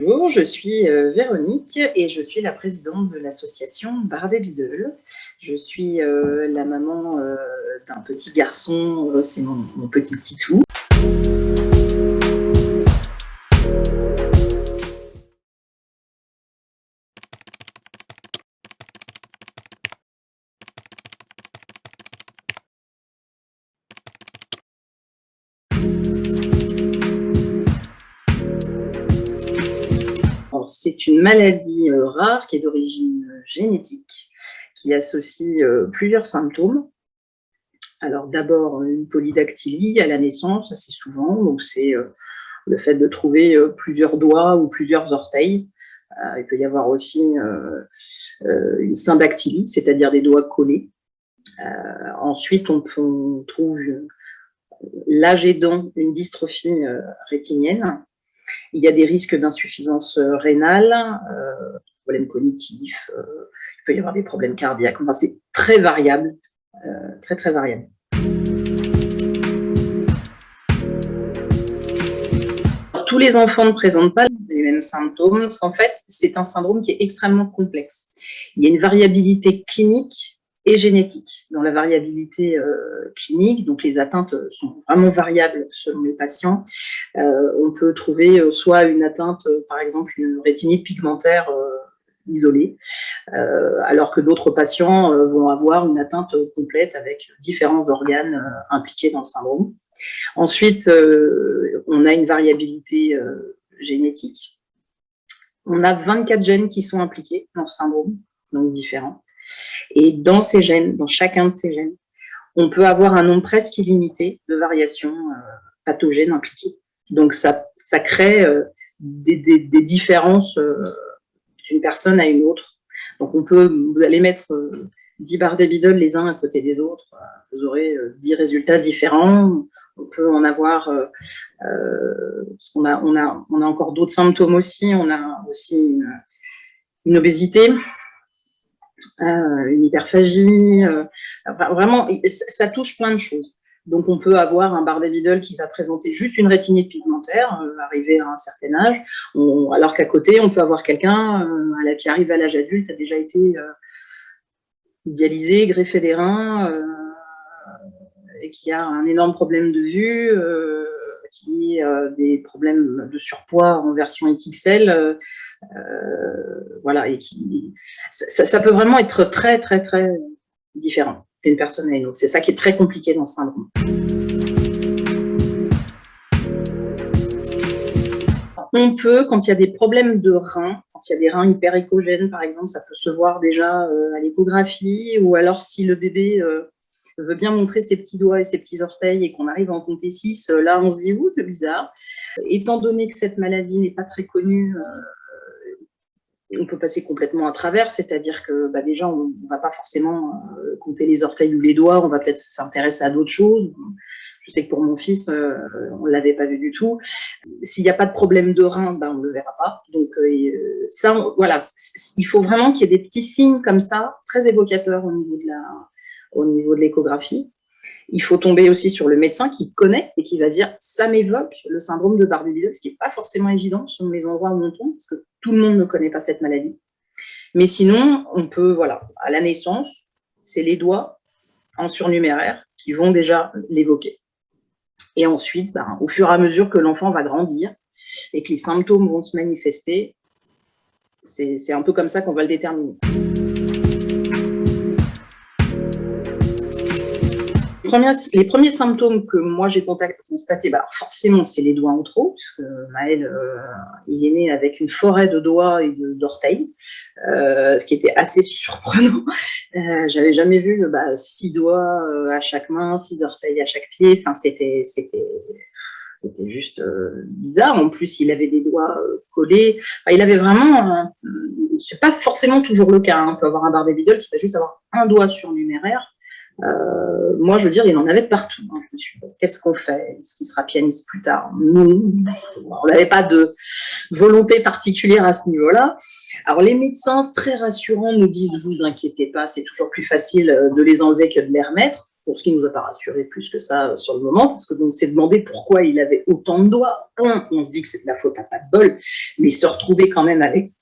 Bonjour, je suis Véronique et je suis la présidente de l'association Bardé Bidule. Je suis la maman d'un petit garçon, c'est mon petit titou. C'est une maladie rare qui est d'origine génétique, qui associe plusieurs symptômes. Alors d'abord une polydactylie à la naissance, assez souvent, donc c'est le fait de trouver plusieurs doigts ou plusieurs orteils. Il peut y avoir aussi une syndactylie, c'est-à-dire des doigts collés. Ensuite, on trouve l'âge aidant une dystrophie rétinienne. Il y a des risques d'insuffisance rénale, problèmes cognitifs, il peut y avoir des problèmes cardiaques. Enfin, c'est très variable, très très variable. Alors, tous les enfants ne présentent pas les mêmes symptômes, parce qu'en fait, c'est un syndrome qui est extrêmement complexe. Il y a une variabilité clinique et génétique. Dans la variabilité clinique, donc les atteintes sont vraiment variables selon les patients. On peut trouver soit une atteinte, par exemple une rétinite pigmentaire isolée, alors que d'autres patients vont avoir une atteinte complète avec différents organes impliqués dans le syndrome. Ensuite, on a une variabilité génétique. On a 24 gènes qui sont impliqués dans ce syndrome, donc différents. Et dans ces gènes, dans chacun de ces gènes, on peut avoir un nombre presque illimité de variations pathogènes impliquées. Donc ça crée des différences d'une personne à une autre. Donc vous allez mettre 10 Bardé Bidule les uns à côté des autres, vous aurez 10 résultats différents. On peut en avoir, parce qu'on a encore d'autres symptômes aussi. On a aussi une obésité, une hyperphagie, vraiment, ça touche plein de choses. Donc, on peut avoir un Bardé Bidule qui va présenter juste une rétinite pigmentaire, arrivé à un certain âge, alors qu'à côté, on peut avoir quelqu'un qui arrive à l'âge adulte, a déjà été dialysé, greffé des reins, et qui a un énorme problème de vue, qui a des problèmes de surpoids en version XXL, voilà, et ça peut vraiment être très, très, très différent d'une personne à une autre. C'est ça qui est très compliqué dans ce syndrome. On peut, quand il y a des problèmes de reins, quand il y a des reins hyperéchogènes, par exemple, ça peut se voir déjà à l'échographie, ou alors si le bébé veut bien montrer ses petits doigts et ses petits orteils et qu'on arrive à en compter 6, là on se dit « ouh, c'est bizarre ». Étant donné que cette maladie n'est pas très connue, on peut passer complètement à travers, c'est-à-dire que déjà, on ne va pas forcément compter les orteils ou les doigts, on va peut-être s'intéresser à d'autres choses. Je sais que pour mon fils, on ne l'avait pas vu du tout. S'il n'y a pas de problème de rein, on ne le verra pas. Donc ça, voilà, il faut vraiment qu'il y ait des petits signes comme ça, très évocateurs au niveau de l'échographie. Il faut tomber aussi sur le médecin qui connaît et qui va dire « ça m'évoque le syndrome de Bardé Bidule », ce qui n'est pas forcément évident sur les endroits où on tombe, parce que tout le monde ne connaît pas cette maladie. Mais sinon, on peut, voilà, à la naissance, c'est les doigts en surnuméraire qui vont déjà l'évoquer. Et ensuite, au fur et à mesure que l'enfant va grandir et que les symptômes vont se manifester, c'est un peu comme ça qu'on va le déterminer. Les premiers symptômes que moi j'ai constatés, forcément c'est les doigts en trop, parce que Maël il est né avec une forêt de doigts et d'orteils, ce qui était assez surprenant. J'avais jamais vu 6 doigts à chaque main, 6 orteils à chaque pied, enfin c'était juste bizarre. En plus, il avait des doigts collés. Enfin, il avait vraiment, c'est pas forcément toujours le cas, hein. On peut avoir un Bardé Bidule qui va juste avoir un doigt surnuméraire. Moi, je veux dire, il en avait de partout. Je me suis dit, qu'est-ce qu'on fait? Est-ce qu'il sera pianiste plus tard? Non, on n'avait pas de volonté particulière à ce niveau-là. Alors, les médecins, très rassurants, nous disent, vous inquiétez pas, c'est toujours plus facile de les enlever que de les remettre. Pour ce qui nous a pas rassuré plus que ça sur le moment, parce que on s'est demandé pourquoi il avait autant de doigts. On se dit que c'est de la faute à pas de bol, mais se retrouver quand même avec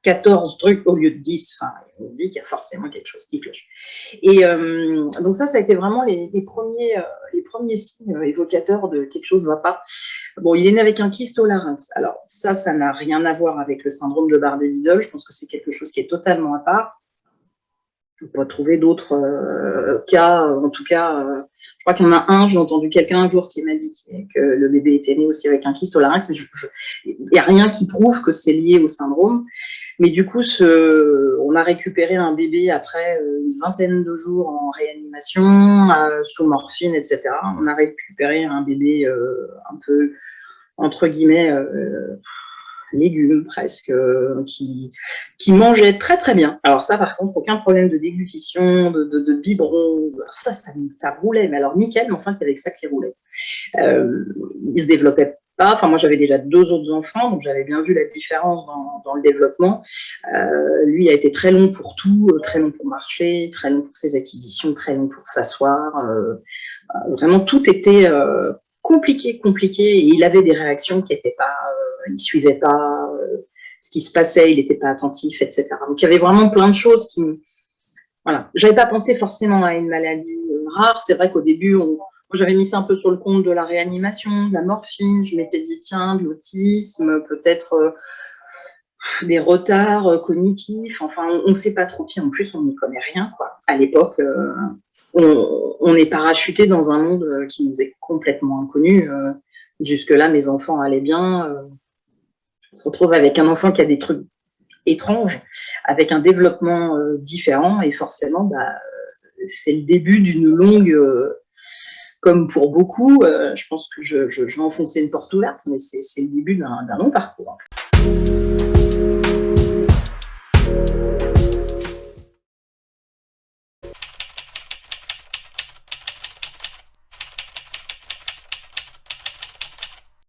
14 trucs au lieu de 10, enfin, on se dit qu'il y a forcément quelque chose qui cloche. Et donc ça a été vraiment les premiers signes évocateurs de quelque chose ne va pas. Bon, il est né avec un kyste au larynx. Alors ça n'a rien à voir avec le syndrome de Bardet-Biedl. Je pense que c'est quelque chose qui est totalement à part. On peut trouver d'autres cas, en tout cas, je crois qu'il y en a un, j'ai entendu quelqu'un un jour qui m'a dit que le bébé était né aussi avec un kyste au larynx, mais il n'y a rien qui prouve que c'est lié au syndrome. Mais du coup, on a récupéré un bébé après une vingtaine de jours en réanimation, sous morphine, etc. On a récupéré un bébé un peu, entre guillemets, légumes presque, qui mangeait très très bien. Alors ça, par contre, aucun problème de déglutition, de biberon. Alors ça roulait, mais alors nickel, mais enfin, il y avait que ça qui roulait. Il se développait pas. Enfin, moi, j'avais déjà 2 autres enfants, donc j'avais bien vu la différence dans le développement. Lui a été très long pour tout, très long pour marcher, très long pour ses acquisitions, très long pour s'asseoir. Vraiment, tout était compliqué, et il avait des réactions qui n'étaient pas, il suivait pas ce qui se passait, il n'était pas attentif, etc. Donc il y avait vraiment plein de choses qui, voilà. J'avais pas pensé forcément à une maladie rare. C'est vrai qu'au début, moi, j'avais mis ça un peu sur le compte de la réanimation, de la morphine. Je m'étais dit tiens, de l'autisme, peut-être des retards cognitifs. Enfin, on ne sait pas trop. Puis en plus, on n'y connaît rien, quoi. À l'époque. On est parachuté dans un monde qui nous est complètement inconnu. Jusque-là, mes enfants allaient bien. On se retrouve avec un enfant qui a des trucs étranges, avec un développement différent, et forcément, c'est le début d'une longue, comme pour beaucoup, je pense que je vais enfoncer une porte ouverte, mais c'est le début d'un long parcours.